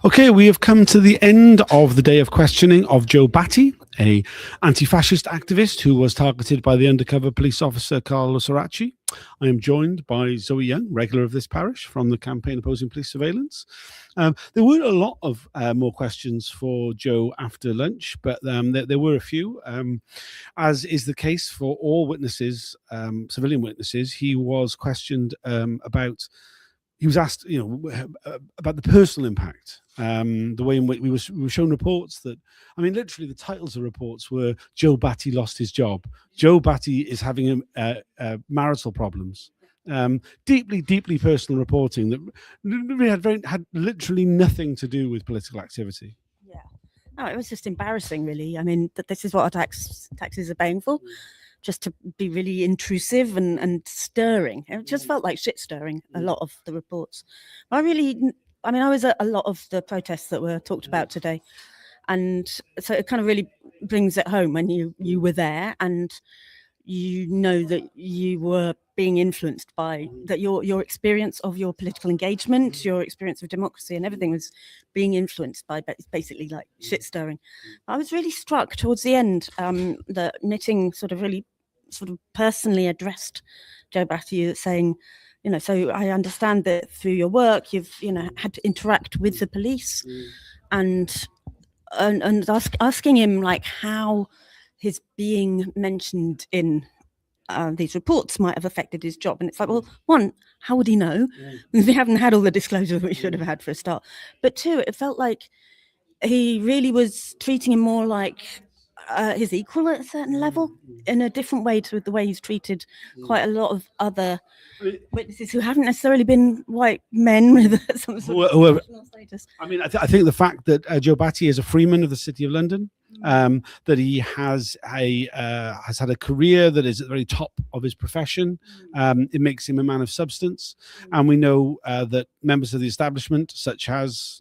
Okay, we have come to the end of the day of questioning of Joe Batty, a anti-fascist activist who was targeted by the undercover police officer Carlo Soracci. I am joined by Zoe Young, regular of this parish, from the campaign opposing police surveillance. There were a lot of more questions for Joe after lunch, but there were a few. As is the case for all witnesses, civilian witnesses, he was questioned about. He was asked, about the personal impact, the way in which we were shown reports that, literally the titles of reports were "Joe Batty lost his job," "Joe Batty is having marital problems." Deeply, deeply personal reporting that really had literally nothing to do with political activity. Yeah, no, it was just embarrassing, really. This is what our taxes are paying for. Just to be really intrusive and stirring. It just felt like shit stirring, a lot of the reports. I was at a lot of the protests that were talked about today. And so it kind of really brings it home when you were there and you know that you were being influenced by that your experience of your political engagement, your experience of democracy and everything was being influenced by basically like shit stirring. I was really struck towards the end that Knitting sort of personally addressed Joe Batty, saying, so I understand that through your work you've had to interact with the police and asking him like how his being mentioned in these reports might have affected his job. And it's like, well, one, how would he know? We haven't had all the disclosure that we should have had for a start. But two, it felt like he really was treating him more like his equal at a certain level, in a different way to the way he's treated quite a lot of other witnesses who haven't necessarily been white men with some sort of professional status. I think the fact that Joe Batty is a freeman of the City of London, that he has had a career that is at the very top of his profession, it makes him a man of substance. And we know that members of the establishment, such as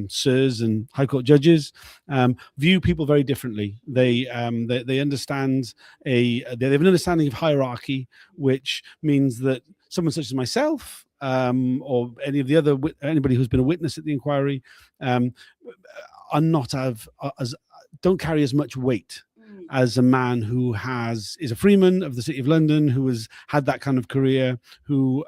sirs and High Court judges, view people very differently. They understand they have an understanding of hierarchy, which means that someone such as myself, or anybody who's been a witness at the inquiry, are not don't carry as much weight as a man who is a freeman of the City of London, who has had that kind of career, who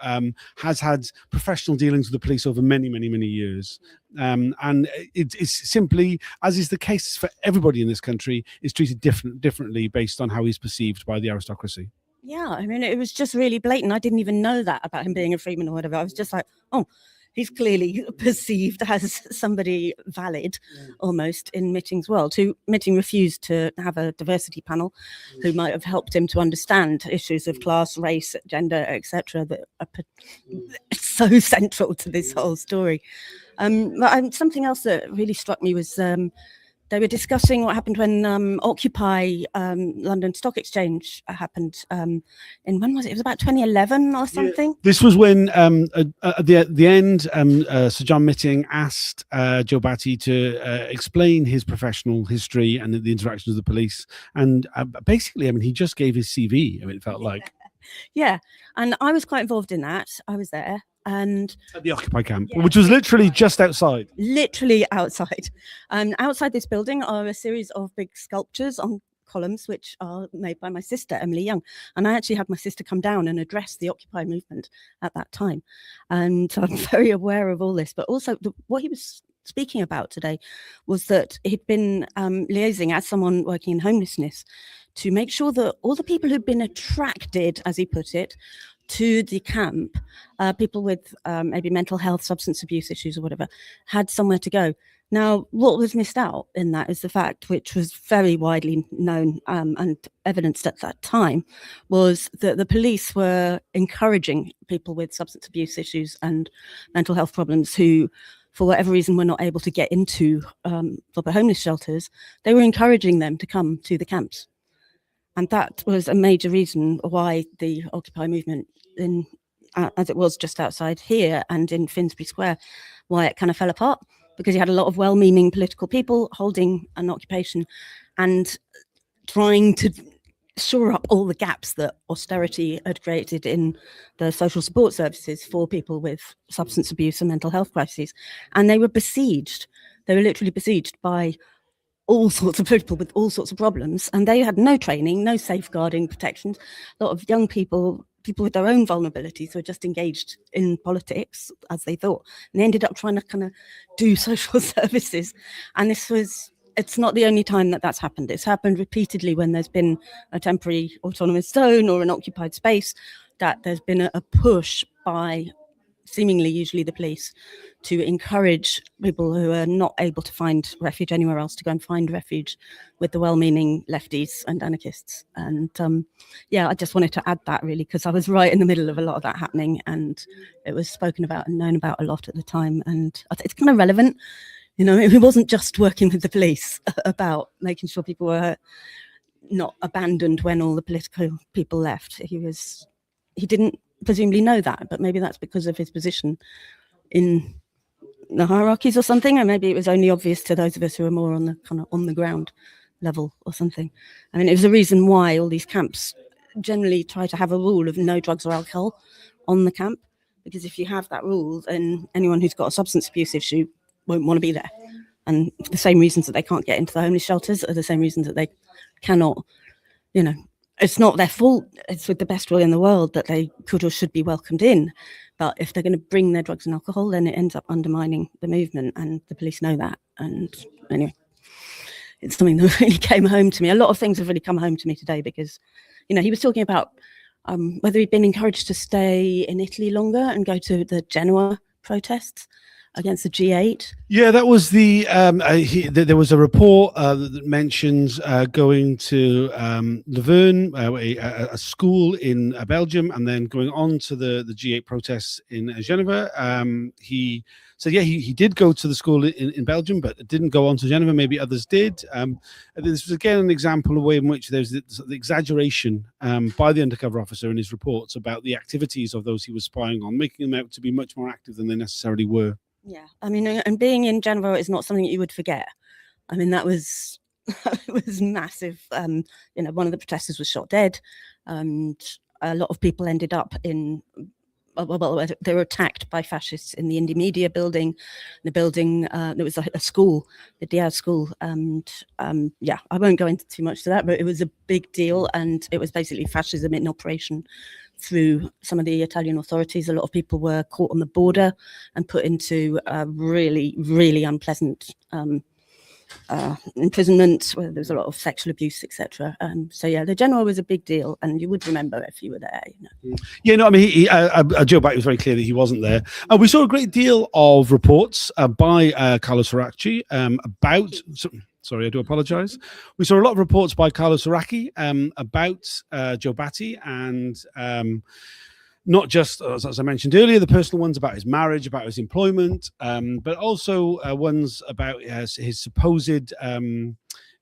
has had professional dealings with the police over many, many, many years. And it's simply, as is the case for everybody in this country, is treated differently based on how he's perceived by the aristocracy. Yeah, it was just really blatant. I didn't even know that about him being a freeman or whatever. I was just like, oh, he's clearly perceived as somebody valid, almost, in Mitting's world. Mitting refused to have a diversity panel who might have helped him to understand issues of class, race, gender, etc., that are so central to this whole story. But something else that really struck me was they were discussing what happened when Occupy London Stock Exchange happened. When was it? It was about 2011 or something. Yeah. This was when at the end, Sir John Mitting asked Joe Batty to explain his professional history and the interactions with the police. And basically, he just gave his CV. It felt like. Yeah, and I was quite involved in that. I was there. And at the Occupy camp, which was literally just outside. Literally outside. Outside this building are a series of big sculptures on columns, which are made by my sister, Emily Young. And I actually had my sister come down and address the Occupy movement at that time. And so I'm very aware of all this. But also what he was speaking about today was that he'd been liaising as someone working in homelessness to make sure that all the people who'd been attracted, as he put it, to the camp, people with maybe mental health, substance abuse issues or whatever, had somewhere to go. Now, what was missed out in that is the fact, which was very widely known and evidenced at that time, was that the police were encouraging people with substance abuse issues and mental health problems who, for whatever reason, were not able to get into proper homeless shelters. They were encouraging them to come to the camps. And that was a major reason why the Occupy movement, as it was just outside here and in Finsbury Square, why it kind of fell apart, because you had a lot of well-meaning political people holding an occupation and trying to shore up all the gaps that austerity had created in the social support services for people with substance abuse and mental health crises. And they were besieged. They were literally besieged by all sorts of people with all sorts of problems. And they had no training, no safeguarding protections. A lot of young people with their own vulnerabilities were just engaged in politics as they thought. And they ended up trying to kind of do social services. And it's not the only time that that's happened. It's happened repeatedly when there's been a temporary autonomous zone or an occupied space, that there's been a push by seemingly usually the police to encourage people who are not able to find refuge anywhere else to go and find refuge with the well-meaning lefties and anarchists. And I just wanted to add that really, because I was right in the middle of a lot of that happening, and it was spoken about and known about a lot at the time. And it's kind of relevant. You know, he wasn't just working with the police about making sure people were not abandoned when all the political people left. He didn't presumably know that, but maybe that's because of his position in the hierarchies or something, and maybe it was only obvious to those of us who are more on the kind of on the ground level or something. I mean, it was the reason why all these camps generally try to have a rule of no drugs or alcohol on the camp, because if you have that rule, then anyone who's got a substance abuse issue won't want to be there. And for the same reasons that they can't get into the homeless shelters are the same reasons that they cannot, you know, it's not their fault. It's with the best will in the world that they could or should be welcomed in. But if they're going to bring their drugs and alcohol, then it ends up undermining the movement, and the police know that. And anyway, it's something that really came home to me. A lot of things have really come home to me today because, you know, he was talking about whether he'd been encouraged to stay in Italy longer and go to the Genoa protests against the G8. Yeah, that was there was a report that mentions going to Louvain, a school in Belgium, and then going on to the G8 protests in Geneva. He said, he did go to the school in Belgium, but didn't go on to Geneva. Maybe others did. This was again an example of a way in which there's the exaggeration by the undercover officer in his reports about the activities of those he was spying on, making them out to be much more active than they necessarily were. Yeah, I mean, and being in Geneva is not something that you would forget. I mean, that was massive. You know, one of the protesters was shot dead, and a lot of people ended up in. Well, they were attacked by fascists in the Indie Media building. The building, there was a school, the Diaz school, and I won't go into too much to that, but it was a big deal, and it was basically fascism in operation through some of the Italian authorities. A lot of people were caught on the border and put into really, really unpleasant imprisonment, where there was a lot of sexual abuse, etc. The Genoa was a big deal, and you would remember if you were there. You know? Yeah, no, I mean, Joe Batty was very clear that he wasn't there. We saw a great deal of reports by Carlo Soracchi about. Sorry, I do apologise. We saw a lot of reports by Carlo Soracchi about Joe Batty, and not just, as I mentioned earlier, the personal ones about his marriage, about his employment, but also ones about his supposed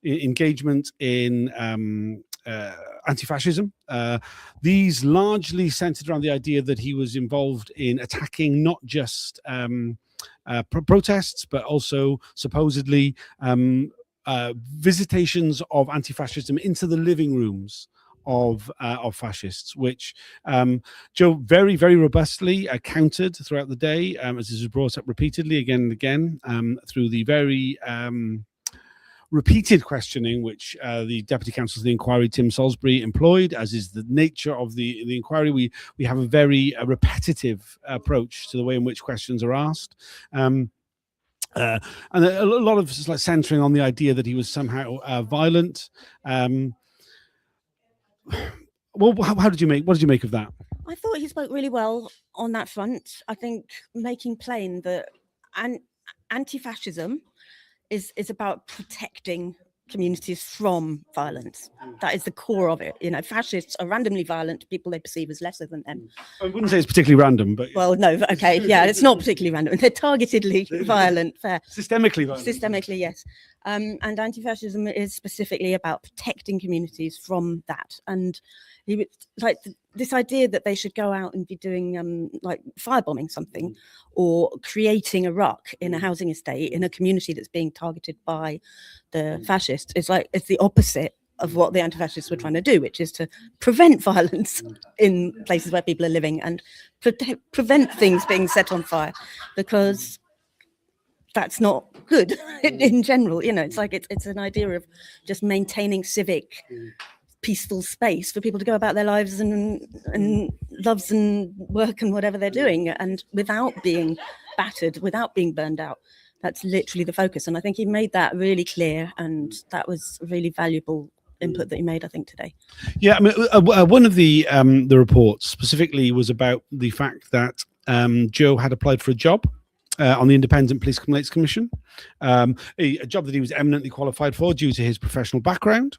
engagement in anti-fascism. These largely centered around the idea that he was involved in attacking not just protests, but also supposedly visitations of anti-fascism into the living rooms of fascists, which Joe very, very robustly countered throughout the day, as this was brought up repeatedly again and again through the very repeated questioning which the Deputy Counsel of the Inquiry, Tim Salisbury, employed. As is the nature of the inquiry, we have a very repetitive approach to the way in which questions are asked. And a lot of just like centering on the idea that he was somehow violent. Well, what did you make of that? I thought he spoke really well on that front. I think making plain that anti-fascism is about protecting communities from violence. That is the core of it. You know, fascists are randomly violent to people they perceive as lesser than them. I wouldn't say it's particularly random, but well, no, okay, yeah, it's not particularly random. They're targetedly violent, fair. Systemically violent. Systemically, yes. And anti-fascism is specifically about protecting communities from that. And he would like this idea that they should go out and be doing like firebombing something or creating a ruck in a housing estate in a community that's being targeted by the fascists. It's the opposite of what the anti-fascists were trying to do, which is to prevent violence in places where people are living and prevent things being set on fire, because that's not good in general. You know, it's like it's an idea of just maintaining civic peaceful space for people to go about their lives and loves and work and whatever they're doing, and without being battered, without being burned out. That's literally the focus, and I think he made that really clear, and that was really valuable input that he made, I think, today. Yeah, I mean, one of the reports specifically was about the fact that Joe had applied for a job on the Independent Police Complaints Commission, a job that he was eminently qualified for due to his professional background.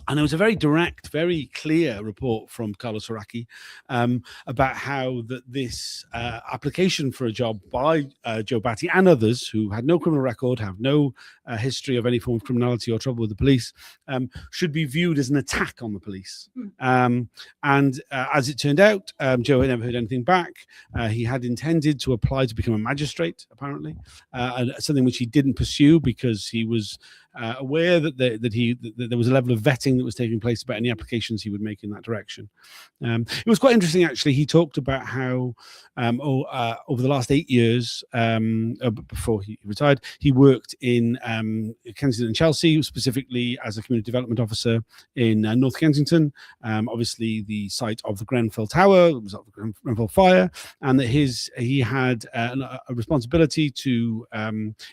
And there was a very direct, very clear report from Carlos Araki about how this application for a job by Joe Batty and others who had no criminal record, have no history of any form of criminality or trouble with the police, should be viewed as an attack on the police. And as it turned out, Joe had never heard anything back. He had intended to apply to become a magistrate, apparently, something which he didn't pursue because he was aware that there was a level of vetting that was taking place about any applications he would make in that direction. It was quite interesting, actually. He talked about how over the last 8 years, before he retired, he worked in Kensington and Chelsea, specifically as a community development officer in North Kensington, obviously the site of the Grenfell Tower, the result of the Grenfell fire, and that he had a responsibility to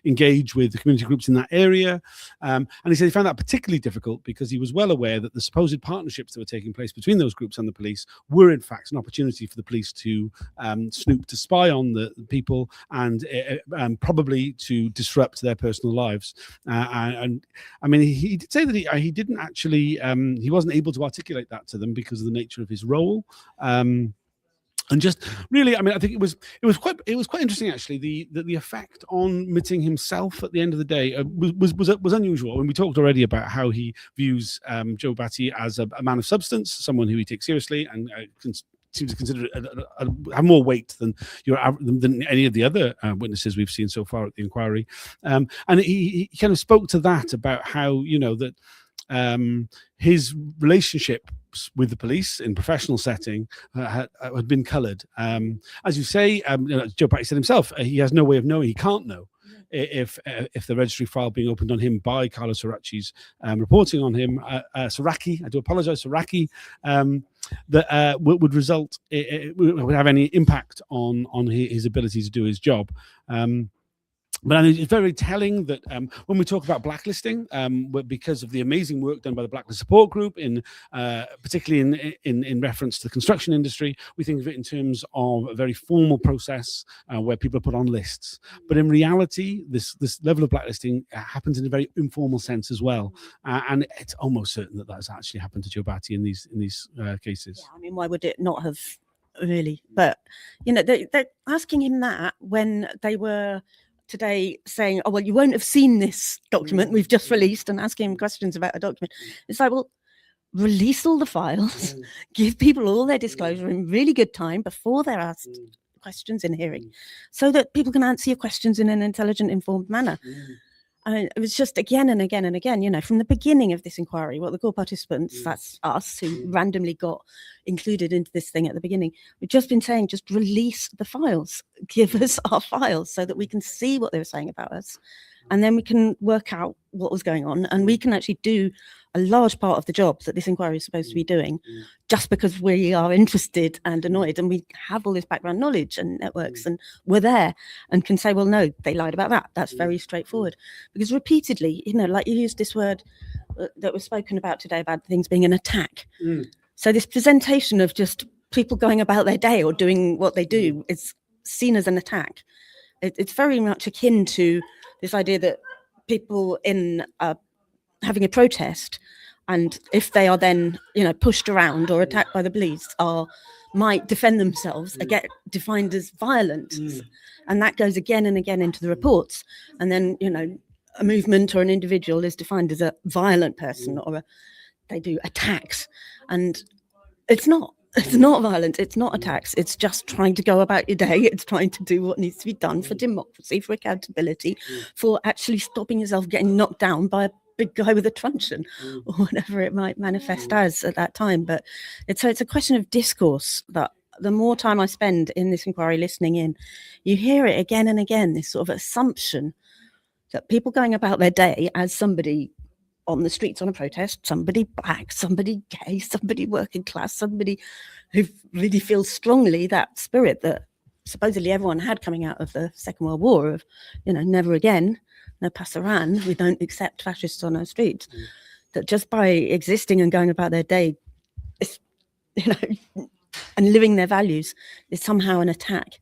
engage with the community groups in that area. And he said he found that particularly difficult because he was well aware that the supposed partnerships that were taking place between those groups and the police were in fact an opportunity for the police to snoop, to spy on the people, and probably to disrupt their personal lives. And I mean, he did say that he didn't actually, he wasn't able to articulate that to them because of the nature of his role. And just really, I mean, I think it was quite interesting, actually. The effect on Mitting himself at the end of the day was unusual. And we talked already about how he views Joe Batty as a man of substance, someone who he takes seriously and seems to consider have more weight than than any of the other witnesses we've seen so far at the inquiry. And he kind of spoke to that about how, you know, that his relationship with the police in professional setting had been coloured. As you say, Joe Batty said himself, he has no way of knowing, he can't know if the registry file being opened on him by Carlos Araki's reporting on him, Saraki, I do apologise, Saraki, that would result, it would have any impact on his ability to do his job. But I mean, it's very telling that when we talk about blacklisting, because of the amazing work done by the Blacklist Support Group, particularly in reference to the construction industry, we think of it in terms of a very formal process where people are put on lists. But in reality, this level of blacklisting happens in a very informal sense as well, and it's almost certain that that's actually happened to Joe Batty in these cases. Yeah, I mean, why would it not have really? But you know, they're asking him that when they were today saying, oh, well, you won't have seen this document we've just released, and asking him questions about a document. It's like, well, release all the files, give people all their disclosure in really good time before they're asked questions in hearing, so that people can answer your questions in an intelligent, informed manner. I mean, it was just again and again and again, you know, from the beginning of this inquiry, what the core participants, that's us who randomly got included into this thing at the beginning, we've just been saying, just release the files, give us our files so that we can see what they were saying about us. And then we can work out what was going on, and we can actually do a large part of the job that this inquiry is supposed to be doing, just because we are interested and annoyed, and we have all this background knowledge and networks, and we're there and can say, well, no, they lied about that. That's very straightforward. Because repeatedly, you know, like you used this word that was spoken about today about things being an attack. So this presentation of just people going about their day or doing what they do is seen as an attack. It's very much akin to this idea that people in having a protest, and if they are then, you know, pushed around or attacked by the police, might defend themselves, get defined as violent. And that goes again and again into the reports. And then, you know, a movement or an individual is defined as a violent person, or they do attacks. And it's not violent, it's not attacks, it's just trying to go about your day, it's trying to do what needs to be done for democracy, for accountability, for actually stopping yourself getting knocked down by a big guy with a truncheon or whatever it might manifest as at that time. But it's a question of discourse that the more time I spend in this inquiry listening in, you hear it again and again, this sort of assumption that people going about their day as somebody on the streets on a protest, somebody black, somebody gay, somebody working class, somebody who really feels strongly that spirit that supposedly everyone had coming out of the Second World War of, never again, no passaran, we don't accept fascists on our streets. That just by existing and going about their day, and living their values is somehow an attack.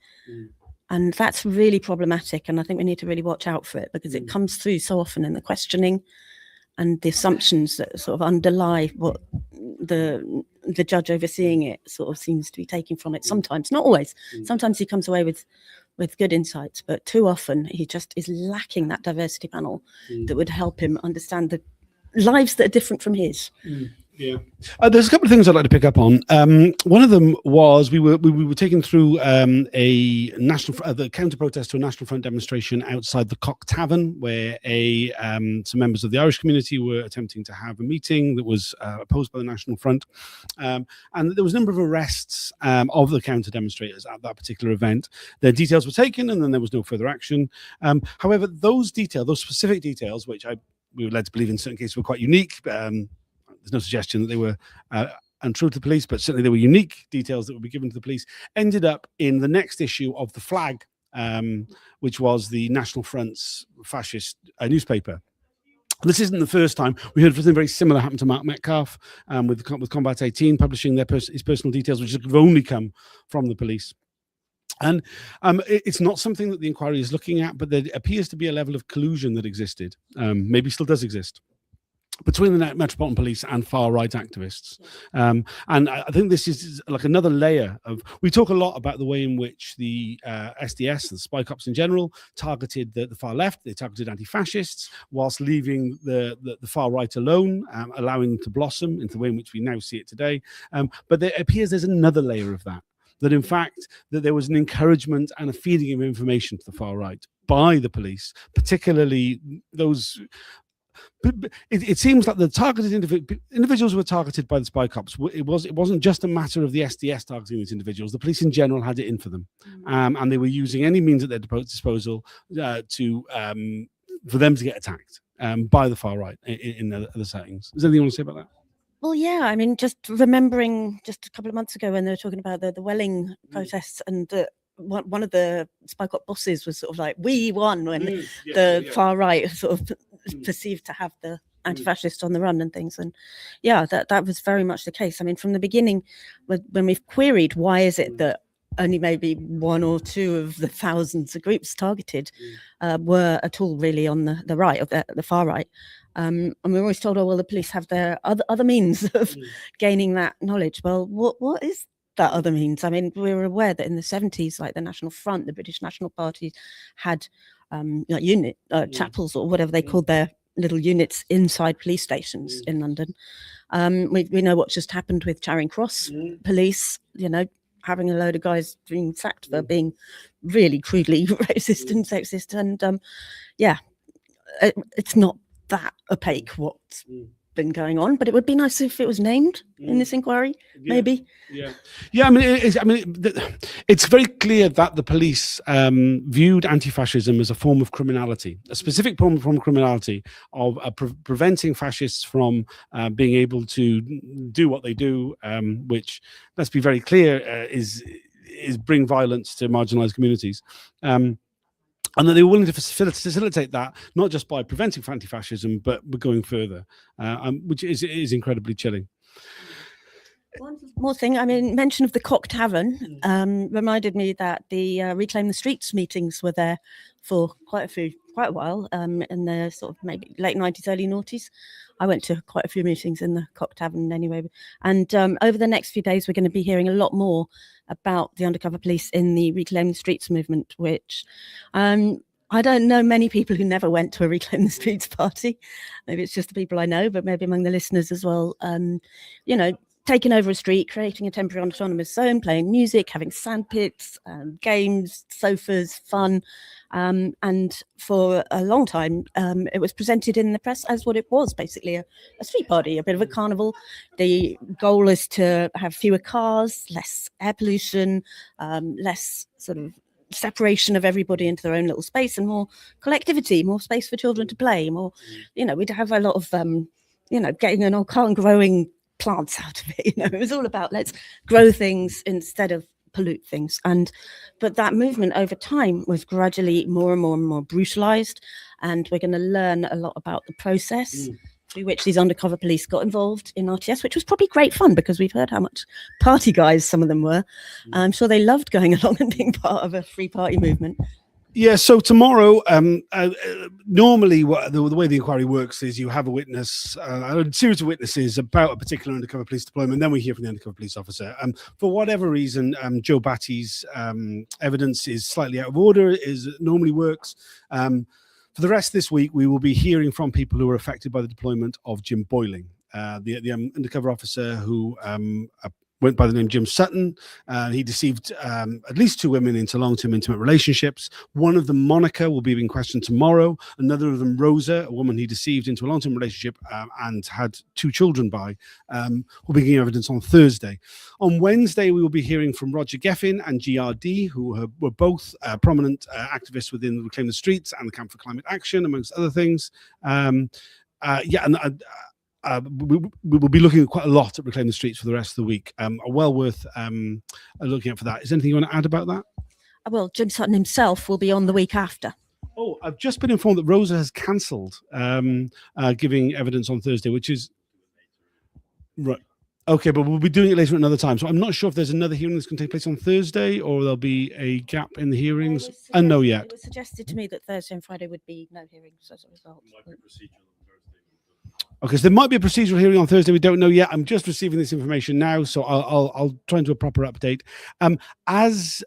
And that's really problematic. And I think we need to really watch out for it because it comes through so often in the questioning and the assumptions that sort of underlie what the judge overseeing it sort of seems to be taking from it. Sometimes, not always. Sometimes he comes away with good insights, but too often he just is lacking that diversity panel that would help him understand the lives that are different from his. Yeah, there's a couple of things I'd like to pick up on. One of them was we were taken through the counter protest to a National Front demonstration outside the Cock Tavern, where some members of the Irish community were attempting to have a meeting that was opposed by the National Front, and there was a number of arrests of the counter demonstrators at that particular event. Their details were taken, and then there was no further action. However, those specific details, which we were led to believe in certain cases were quite unique. There's no suggestion that they were untrue to the police, but certainly there were unique details that would be given to the police, ended up in the next issue of The Flag, which was the National Front's fascist newspaper. This isn't the first time. We heard something very similar happen to Mark Metcalf with Combat 18 publishing his personal details, which have only come from the police. And it's not something that the inquiry is looking at, but there appears to be a level of collusion that existed, maybe still does exist, between the Metropolitan Police and far-right activists. And I think this is like another layer of... We talk a lot about the way in which the SDS, the spy cops in general, targeted the far left. They targeted anti-fascists whilst leaving the far right alone, allowing them to blossom into the way in which we now see it today. But there appears there's another layer of that in fact, that there was an encouragement and a feeding of information to the far right by the police, particularly those... It seems like the targeted individuals were targeted by the spy cops. It wasn't just a matter of the SDS targeting these individuals. The police in general had it in for them, and they were using any means at their disposal for them to get attacked by the far right in other settings. Is there anything you want to say about that? Well, yeah, I mean, just remembering just a couple of months ago when they were talking about the Welling protests and one of the spy cop bosses was sort of like, we won, when far right sort of perceived to have the anti-fascists on the run and things. And yeah, that was very much the case. I mean, from the beginning, when we've queried why is it that only maybe one or two of the thousands of groups targeted were at all really on the right, of the far right. And we're always told, oh, well, the police have their other means of gaining that knowledge. Well, what is that other means? I mean, we were aware that in the 70s, like the National Front, the British National Party had chapels or whatever they called their little units inside police stations in London. We know what just happened with Charing Cross police, having a load of guys being sacked for being really crudely racist and sexist. And it's not that opaque what's been going on, but it would be nice if it was named in this inquiry, maybe. I mean, it's very clear that the police viewed anti-fascism as a form of criminality, a specific form of criminality of preventing fascists from being able to do what they do, which, let's be very clear, is bring violence to marginalized communities. And that they were willing to facilitate that, not just by preventing anti-fascism, but going further, which is incredibly chilling. One more thing, I mean, mention of the Cock Tavern reminded me that the Reclaim the Streets meetings were there for quite a while, in the sort of maybe late 90s, early noughties. I went to quite a few meetings in the Cock Tavern anyway. And over the next few days, we're going to be hearing a lot more about the undercover police in the Reclaim the Streets movement, which I don't know many people who never went to a Reclaim the Streets party. Maybe it's just the people I know, but maybe among the listeners as well. taking over a street, creating a temporary autonomous zone, playing music, having sandpits, games, sofas, fun. And for a long time, it was presented in the press as what it was, basically a street party, a bit of a carnival. The goal is to have fewer cars, less air pollution, less sort of separation of everybody into their own little space, and more collectivity, more space for children to play, more, we'd have a lot of, getting an old car and growing plants out of it. It was all about let's grow things instead of pollute things. But that movement over time was gradually more and more and more brutalized, and we're going to learn a lot about the process through which these undercover police got involved in RTS, which was probably great fun because we've heard how much party guys some of them were. I'm sure they loved going along and being part of a free party movement. Yeah, so tomorrow, normally the way the inquiry works is you have a witness, a series of witnesses about a particular undercover police deployment, then we hear from the undercover police officer. For whatever reason, Joe Batty's evidence is slightly out of order, as it normally works. For the rest of this week, we will be hearing from people who were affected by the deployment of Jim Boyling, the undercover officer who went by the name Jim Sutton. He deceived at least 2 women into long-term intimate relationships. One of them, Monica, will be being questioned tomorrow. Another of them, Rosa, a woman he deceived into a long-term relationship and had 2 children by, will be giving evidence on Thursday. On Wednesday, we will be hearing from Roger Geffin and GRD, who were both prominent activists within Reclaim the Streets and the Camp for Climate Action, amongst other things. We will be looking at quite a lot at Reclaim the Streets for the rest of the week. Well worth looking at for that. Is there anything you want to add about that? Well, Jim Sutton himself will be on the week after. Oh, I've just been informed that Rosa has cancelled giving evidence on Thursday, which is right. Okay, but we'll be doing it later at another time. So I'm not sure if there's another hearing that's going to take place on Thursday, or there'll be a gap in the hearings. I know yet. It was suggested to me that Thursday and Friday would be no hearings as a result. Okay, so there might be a procedural hearing on Thursday. We don't know yet. I'm just receiving this information now, so I'll try and do a proper update. As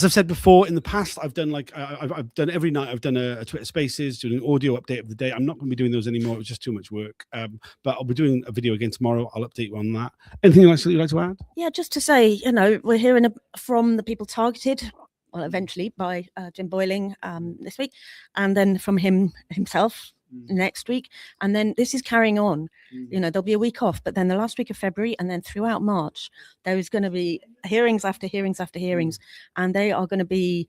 I've said before in the past, I've done I've done every night. I've done a Twitter Spaces, doing an audio update of the day. I'm not going to be doing those anymore. It was just too much work. But I'll be doing a video again tomorrow. I'll update you on that. Anything you'd like to add? Yeah, just to say, we're hearing from the people targeted. Well, eventually by Jim Boyling this week, and then from himself next week, and then this is carrying on. There'll be a week off, but then the last week of February, and then throughout March, there is going to be hearings after hearings after hearings, and there's going to be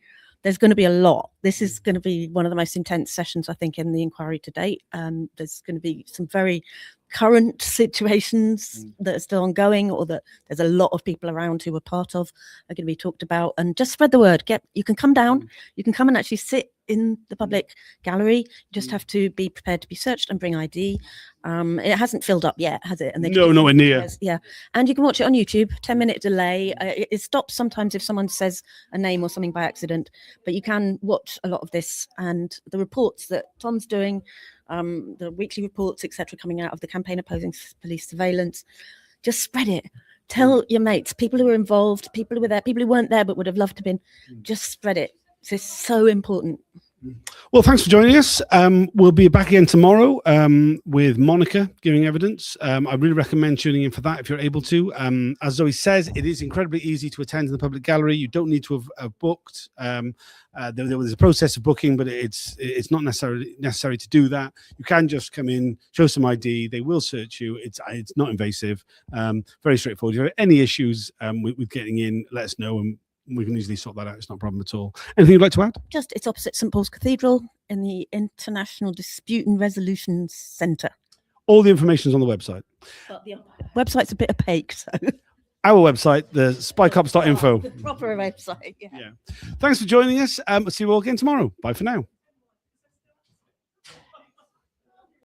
a lot. This is going to be one of the most intense sessions, I think, in the inquiry to date. There's going to be some very current situations that are still ongoing, or that there's a lot of people around who are part of, are going to be talked about. And just spread the word. You can come down, you can come and actually sit in the public gallery. You just have to be prepared to be searched and bring ID. It hasn't filled up yet, has it? And no, nowhere near. Yeah, and you can watch it on YouTube. 10-minute delay. It stops sometimes if someone says a name or something by accident, but you can watch a lot of this, and the reports that Tom's doing, the weekly reports, etc., coming out of the campaign opposing police surveillance. Just spread it. Tell your mates, people who were involved, people who were there, people who weren't there but would have loved to have been. Just spread it. This is so important. Well, thanks for joining us. We'll be back again tomorrow with Monica giving evidence. I really recommend tuning in for that if you're able to. As Zoe says, it is incredibly easy to attend in the public gallery. You don't need to have booked. There was a process of booking, but it's not necessary to do that. You can just come in, show some ID. They will search you. It's not invasive. Very straightforward. If you have any issues with getting in, let us know, and we can easily sort that out. It's not a problem at all. Anything you'd like to add? Just, it's opposite St Paul's Cathedral in the International Dispute and Resolution Centre. All the information is on the website. But the website's a bit opaque, so. Our website, the spycops.info. The proper website, yeah. Thanks for joining us. We'll see you all again tomorrow. Bye for now.